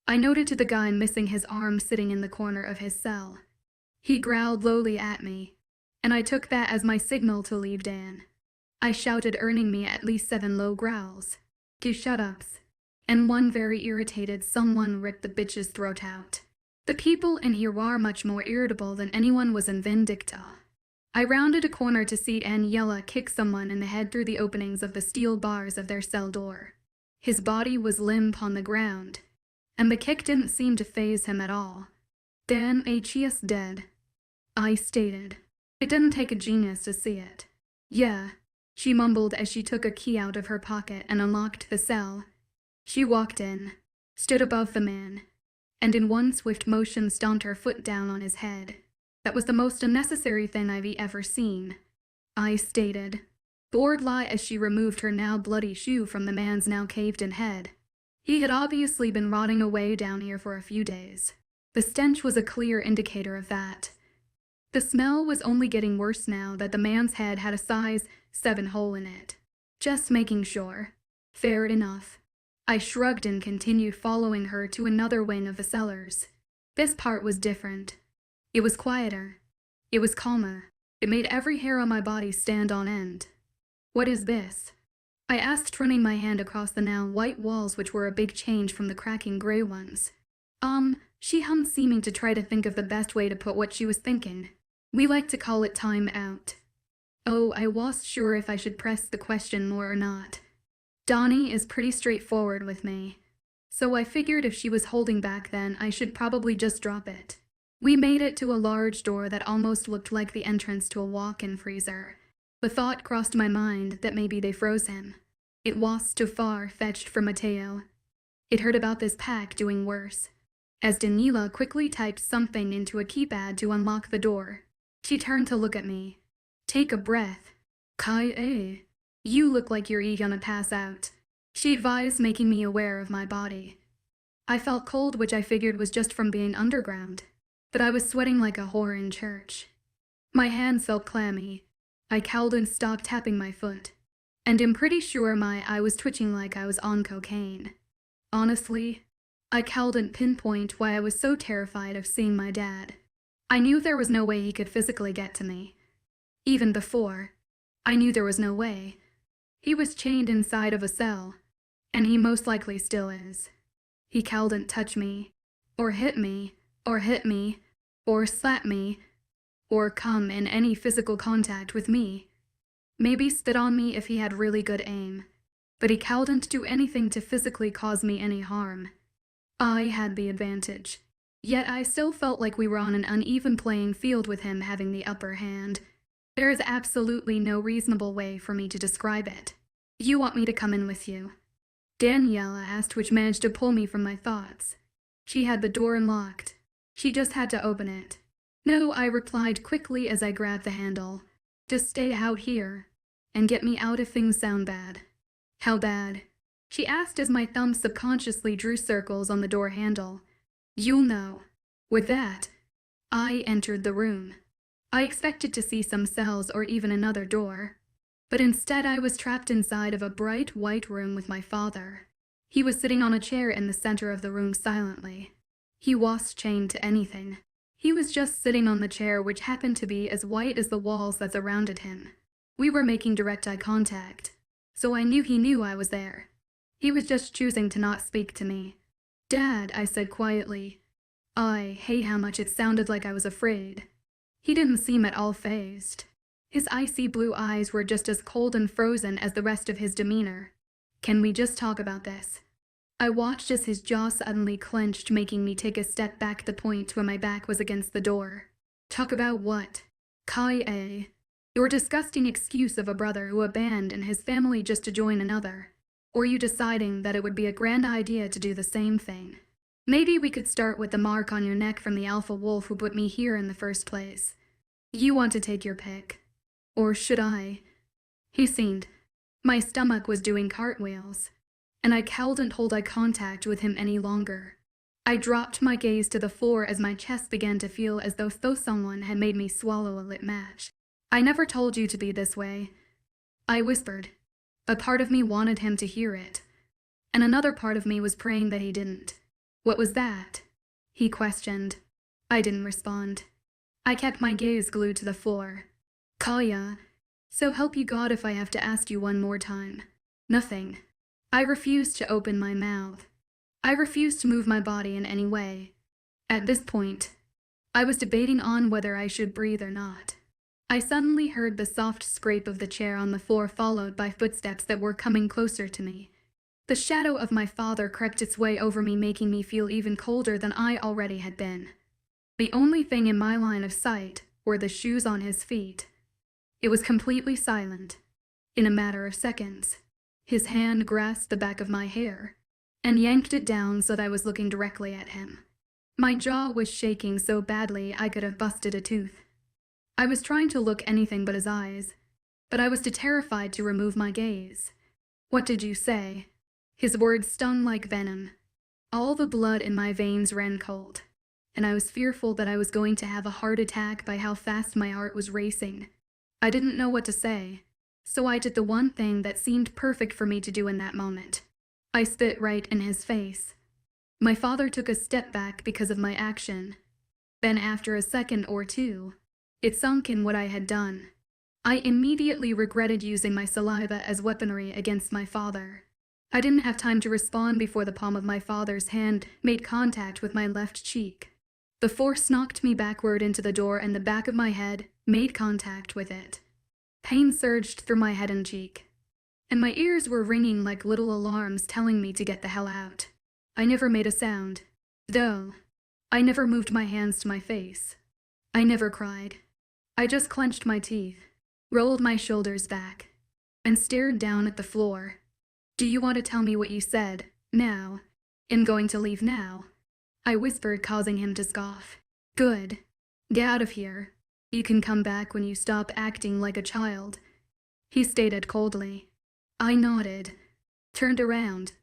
Speaker 1: I noted to the guy missing his arm sitting in the corner of his cell. He growled lowly at me, and I took that as my signal to leave Dan. I shouted, earning me at least 7 low growls. 2 shut-ups. And one very irritated someone ripped the bitch's throat out. The people in here were much more irritable than anyone was in Vindicta. I rounded a corner to see Daniela kick someone in the head through the openings of the steel bars of their cell door. His body was limp on the ground, and the kick didn't seem to faze him at all. Dan Achius dead, I stated. It didn't take a genius to see it. Yeah, she mumbled as she took a key out of her pocket and unlocked the cell. She walked in, stood above the man, and in one swift motion stomped her foot down on his head. That was the most unnecessary thing I've ever seen, I stated, bored-lie as she removed her now bloody shoe from the man's now caved-in head. He had obviously been rotting away down here for a few days. The stench was a clear indicator of that. The smell was only getting worse now that the man's head had a size 7 hole in it. Just making sure. Fair enough. I shrugged and continued following her to another wing of the cellars. This part was different. It was quieter. It was calmer. It made every hair on my body stand on end. What is this? I asked, running my hand across the now white walls, which were a big change from the cracking gray ones. She hummed, seeming to try to think of the best way to put what she was thinking. We like to call it time out. Oh, I wasn't sure if I should press the question more or not. Donnie is pretty straightforward with me, so I figured if she was holding back then I should probably just drop it. We made it to a large door that almost looked like the entrance to a walk-in freezer. The thought crossed my mind that maybe they froze him. It was too far-fetched for Matteo. It heard about this pack doing worse. As Daniela quickly typed something into a keypad to unlock the door, she turned to look at me. Take a breath. Kai, you look like you're gonna pass out, she advised, making me aware of my body. I felt cold, which I figured was just from being underground, but I was sweating like a whore in church. My hands felt clammy. I cowled and stopped tapping my foot, and am pretty sure my eye was twitching like I was on cocaine. Honestly, I cowled and pinpoint why I was so terrified of seeing my dad. I knew there was no way he could physically get to me. Even before, I knew there was no way. He was chained inside of a cell, and he most likely still is. He couldn't touch me, or hit me, or hit me, or slap me, or come in any physical contact with me. Maybe spit on me if he had really good aim, but he couldn't do anything to physically cause me any harm. I had the advantage. Yet I still felt like we were on an uneven playing field with him having the upper hand. There is absolutely no reasonable way for me to describe it. You want me to come in with you? Daniela asked, which managed to pull me from my thoughts. She had the door unlocked. She just had to open it. No, I replied quickly as I grabbed the handle. Just stay out here and get me out if things sound bad. How bad? She asked as my thumb subconsciously drew circles on the door handle. You'll know. With that, I entered the room. I expected to see some cells or even another door, but instead I was trapped inside of a bright white room with my father. He was sitting on a chair in the center of the room silently. He wasn't chained to anything. He was just sitting on the chair, which happened to be as white as the walls that surrounded him. We were making direct eye contact, so I knew he knew I was there. He was just choosing to not speak to me. Dad, I said quietly. I hate how much it sounded like I was afraid. He didn't seem at all fazed. His icy blue eyes were just as cold and frozen as the rest of his demeanor. Can we just talk about this? I watched as his jaw suddenly clenched, making me take a step back, the point where my back was against the door. Talk about what? Kai-A. Your disgusting excuse of a brother who abandoned his family just to join another. Or you deciding that it would be a grand idea to do the same thing. Maybe we could start with the mark on your neck from the alpha wolf who put me here in the first place. You want to take your pick. Or should I? He seemed. My stomach was doing cartwheels, and I couldn't hold eye contact with him any longer. I dropped my gaze to the floor as my chest began to feel as though someone had made me swallow a lit match. I never told you to be this way, I whispered. A part of me wanted him to hear it, and another part of me was praying that he didn't. What was that? He questioned. I didn't respond. I kept my gaze glued to the floor. Kaya, so help you God if I have to ask you one more time. Nothing. I refused to open my mouth. I refused to move my body in any way. At this point, I was debating on whether I should breathe or not. I suddenly heard the soft scrape of the chair on the floor, followed by footsteps that were coming closer to me. The shadow of my father crept its way over me, making me feel even colder than I already had been. The only thing in my line of sight were the shoes on his feet. It was completely silent. In a matter of seconds, his hand grasped the back of my hair and yanked it down so that I was looking directly at him. My jaw was shaking so badly I could have busted a tooth. I was trying to look anything but his eyes, but I was too terrified to remove my gaze. What did you say? His words stung like venom. All the blood in my veins ran cold, and I was fearful that I was going to have a heart attack by how fast my heart was racing. I didn't know what to say, so I did the one thing that seemed perfect for me to do in that moment. I spit right in his face. My father took a step back because of my action. Then after a second or two, it sunk in what I had done. I immediately regretted using my saliva as weaponry against my father. I didn't have time to respond before the palm of my father's hand made contact with my left cheek. The force knocked me backward into the door, and the back of my head made contact with it. Pain surged through my head and cheek, and my ears were ringing like little alarms telling me to get the hell out. I never made a sound, though. I never moved my hands to my face. I never cried. I just clenched my teeth, rolled my shoulders back, and stared down at the floor. Do you want to tell me what you said, now? I'm going to leave now, I whispered, causing him to scoff. Good. Get out of here. You can come back when you stop acting like a child, he stated coldly. I nodded, turned around,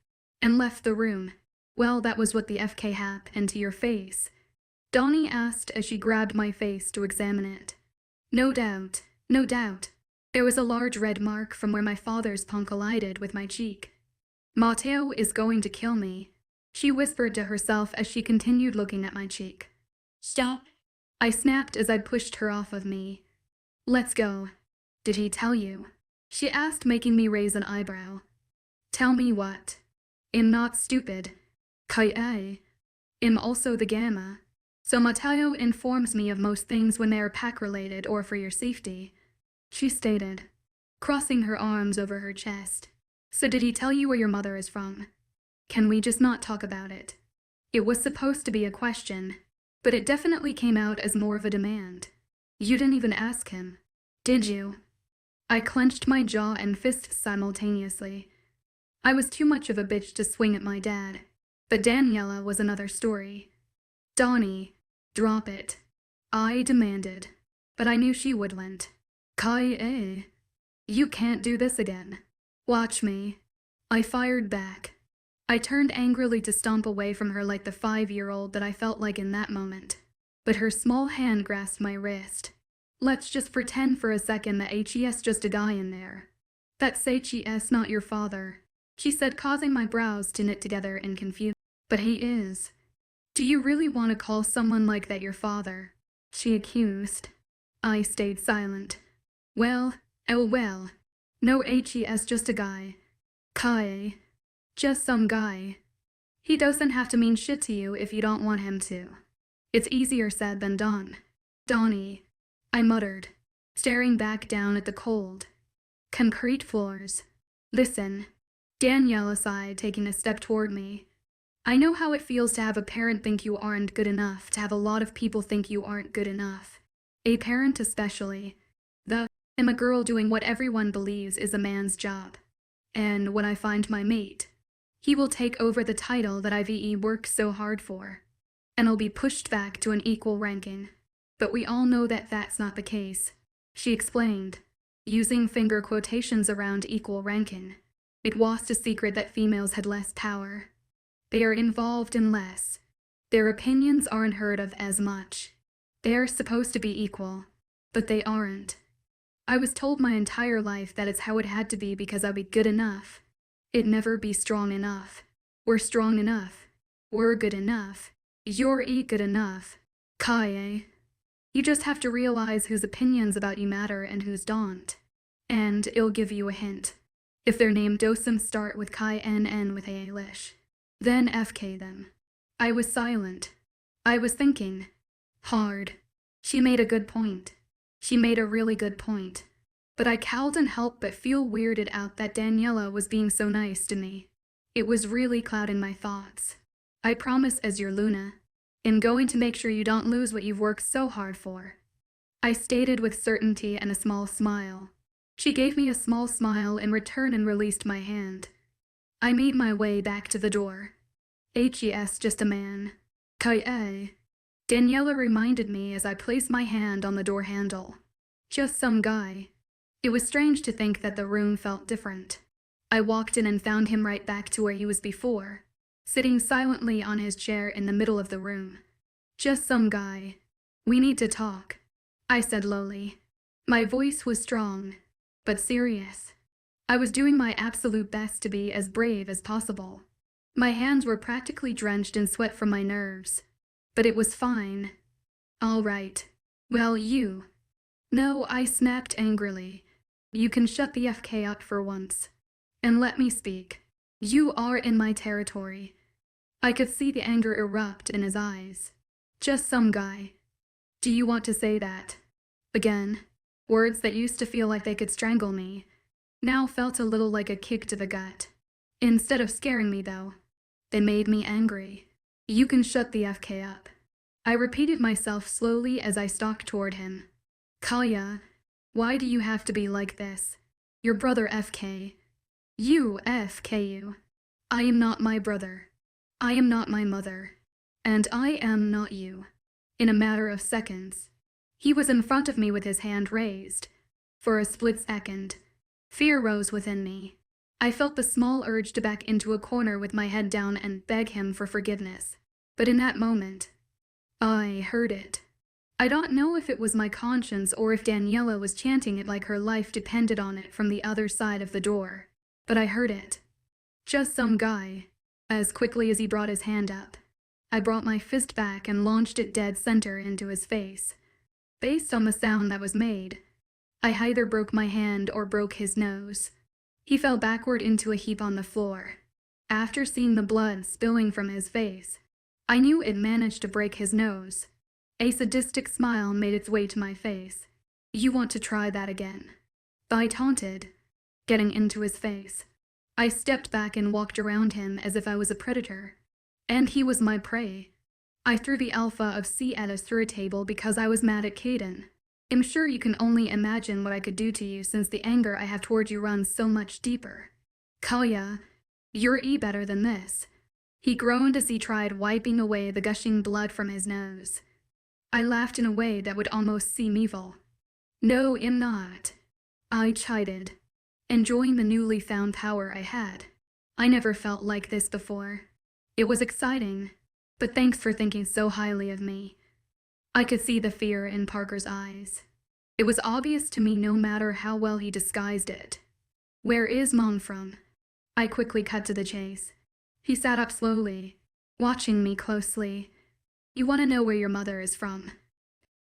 Speaker 1: and left the room. Well, that was what the FK happened to your face, Donnie asked as she grabbed my face to examine it. No doubt, no doubt. There was a large red mark from where my father's palm collided with my cheek. Matteo is going to kill me, she whispered to herself as she continued looking at my cheek.
Speaker 3: Stop.
Speaker 1: I snapped as I pushed her off of me. Let's go. Did he tell you? She asked, making me raise an eyebrow. Tell me what? I'm not stupid. Kai-A. I'm also the Gamma. So Matteo informs me of most things when they are pack-related or for your safety, she stated, crossing her arms over her chest. So did he tell you where your mother is from? Can we just not talk about it? It was supposed to be a question, but it definitely came out as more of a demand. You didn't even ask him, did you? I clenched my jaw and fist simultaneously. I was too much of a bitch to swing at my dad, but Daniela was another story. Donnie, drop it. I demanded, but I knew she wouldn't. Kai, you can't do this again. Watch me. I fired back. I turned angrily to stomp away from her like the 5-year-old that I felt like in that moment. But her small hand grasped my wrist. Let's just pretend for a second that HE's just a guy in there. That's HE's not your father, she said, causing my brows to knit together in confusion. But he is. Do you really want to call someone like that your father? She accused. I stayed silent. Well, oh well. No HE's just a guy. Kai. Just some guy. He doesn't have to mean shit to you if you don't want him to. It's easier said than done. Donnie, I muttered, staring back down at the cold, concrete floors. Listen, Daniela sighed, taking a step toward me. I know how it feels to have a parent think you aren't good enough, to have a lot of people think you aren't good enough. A parent especially. I'm a girl doing what everyone believes is a man's job. And when I find my mate, he will take over the title that I've worked so hard for, and I'll be pushed back to an equal ranking. But we all know that that's not the case, she explained, using finger quotations around equal ranking. It was a secret that females had less power. They are involved in less. Their opinions aren't heard of as much. They're supposed to be equal, but they aren't. I was told my entire life that it's how it had to be because I'd be good enough. It'd never be strong enough. We're strong enough. We're good enough. You're good enough. Kai. You just have to realize whose opinions about you matter and whose don't. And it'll give you a hint. If their name dosum start with Kai NN with A-lish, then FK them. I was silent. I was thinking. Hard. She made a good point. She made a really good point. But I couldn't help but feel weirded out that Daniela was being so nice to me. It was really clouding my thoughts. I promise as your Luna, I'm going to make sure you don't lose what you've worked so hard for. I stated with certainty and a small smile. She gave me a small smile in return and released my hand. I made my way back to the door. HE's just a man. Kai. Daniela reminded me as I placed my hand on the door handle. Just some guy. It was strange to think that the room felt different. I walked in and found him right back to where he was before, sitting silently on his chair in the middle of the room. Just some guy. We need to talk, I said lowly. My voice was strong, but serious. I was doing my absolute best to be as brave as possible. My hands were practically drenched in sweat from my nerves. But it was fine. All right. Well, you. No, I snapped angrily. You can shut the FK up for once. And let me speak. You are in my territory. I could see the anger erupt in his eyes. Just some guy. Do you want to say that? Again, words that used to feel like they could strangle me, now felt a little like a kick to the gut. Instead of scaring me, though, they made me angry. You can shut the FK up. I repeated myself slowly as I stalked toward him. Kaya, why do you have to be like this? Your brother FK. You FKU. I am not my brother. I am not my mother. And I am not you. In a matter of seconds, he was in front of me with his hand raised. For a split second, fear rose within me. I felt the small urge to back into a corner with my head down and beg him for forgiveness. But in that moment, I heard it. I don't know if it was my conscience or if Daniela was chanting it like her life depended on it from the other side of the door, but I heard it. Just some guy. As quickly as he brought his hand up, I brought my fist back and launched it dead center into his face. Based on the sound that was made, I either broke my hand or broke his nose. He fell backward into a heap on the floor. After seeing the blood spilling from his face, I knew it managed to break his nose. A sadistic smile made its way to my face. You want to try that again? I taunted, getting into his face. I stepped back and walked around him as if I was a predator, and he was my prey. I threw the alpha of C through a table because I was mad at Caden. I'm sure you can only imagine what I could do to you since the anger I have toward you runs so much deeper. Kalya, you're better than this. He groaned as he tried wiping away the gushing blood from his nose. I laughed in a way that would almost seem evil. No, I'm not. I chided, enjoying the newly found power I had. I never felt like this before. It was exciting, but thanks for thinking so highly of me. I could see the fear in Parker's eyes. It was obvious to me no matter how well he disguised it. Where is Mom from? I quickly cut to the chase. He sat up slowly, watching me closely. You want to know where your mother is from?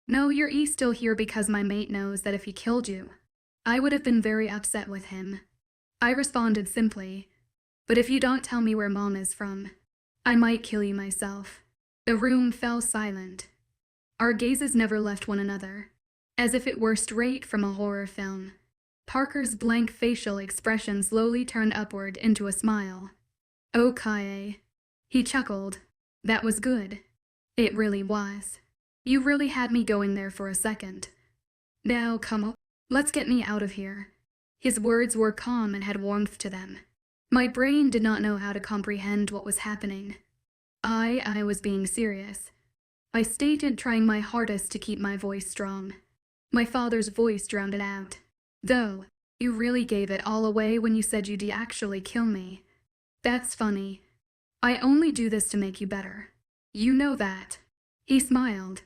Speaker 1: No, you're still here because my mate knows that if he killed you, I would have been very upset with him. I responded simply, but if you don't tell me where Mom is from, I might kill you myself. The room fell silent. Our gazes never left one another, as if it were straight from a horror film. Parker's blank facial expression slowly turned upward into a smile. Oh, Kaye. He chuckled. That was good. It really was. You really had me going there for a second. Now, come on, let's get me out of here. His words were calm and had warmth to them. My brain did not know how to comprehend what was happening. I was being serious. I stated, trying my hardest to keep my voice strong. My father's voice drowned it out. Though, you really gave it all away when you said you'd actually kill me. That's funny. I only do this to make you better. You know that. He smiled.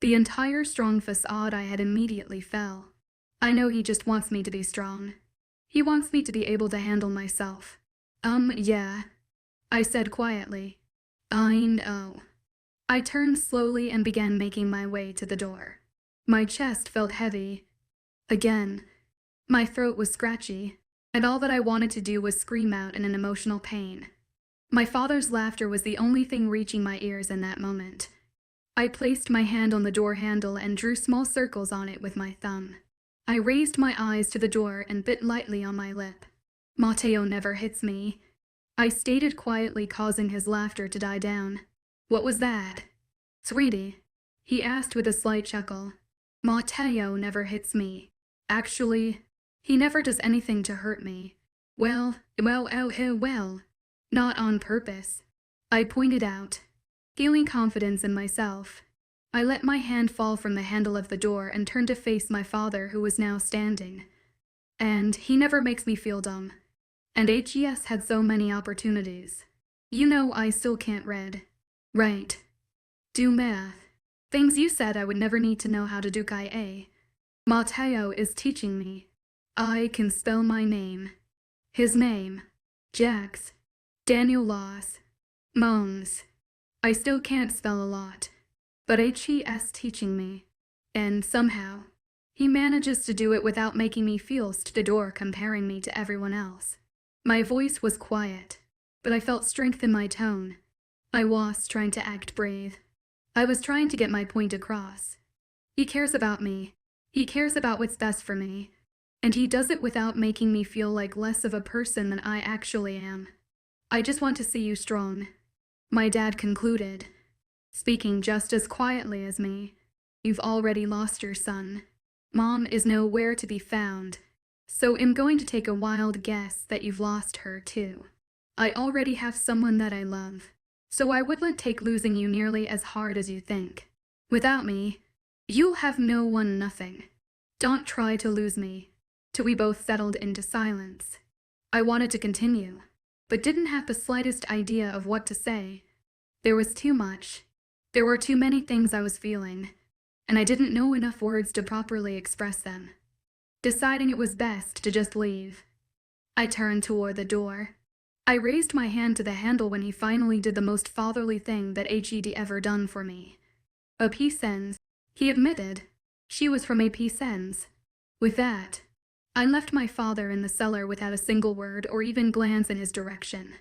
Speaker 1: The entire strong facade I had immediately fell. I know he just wants me to be strong. He wants me to be able to handle myself. Yeah. I said quietly. I know. I turned slowly and began making my way to the door. My chest felt heavy. Again. My throat was scratchy, and all that I wanted to do was scream out in an emotional pain. My father's laughter was the only thing reaching my ears in that moment. I placed my hand on the door handle and drew small circles on it with my thumb. I raised my eyes to the door and bit lightly on my lip. Matteo never hits me. I stated quietly, causing his laughter to die down. What was that? Sweetie, he asked with a slight chuckle. Matteo never hits me. Actually, he never does anything to hurt me. Well, not on purpose. I pointed out, feeling confidence in myself. I let my hand fall from the handle of the door and turned to face my father, who was now standing. And he never makes me feel dumb. And HES had so many opportunities. You know, I still can't read. Right. Do math. Things you said I would never need to know how to do Kaye. Matteo is teaching me. I can spell my name. His name. Jax. Daniel Loss. Moans. I still can't spell a lot. But HES teaching me. And somehow, he manages to do it without making me feel stupid, comparing me to everyone else. My voice was quiet, but I felt strength in my tone. I was trying to act brave. I was trying to get my point across. He cares about me. He cares about what's best for me. And he does it without making me feel like less of a person than I actually am. I just want to see you strong. My dad concluded, speaking just as quietly as me. You've already lost your son. Mom is nowhere to be found. So I'm going to take a wild guess that you've lost her too. I already have someone that I love. So I wouldn't take losing you nearly as hard as you think. Without me, you'll have no one, nothing. Don't try to lose me. Till we both settled into silence. I wanted to continue, but didn't have the slightest idea of what to say. There was too much. There were too many things I was feeling, and I didn't know enough words to properly express them. Deciding it was best to just leave, I turned toward the door. I raised my hand to the handle when he finally did the most fatherly thing that HED ever done for me. A P-Sense, he admitted. She was from a P-Sense. With that, I left my father in the cellar without a single word or even glance in his direction.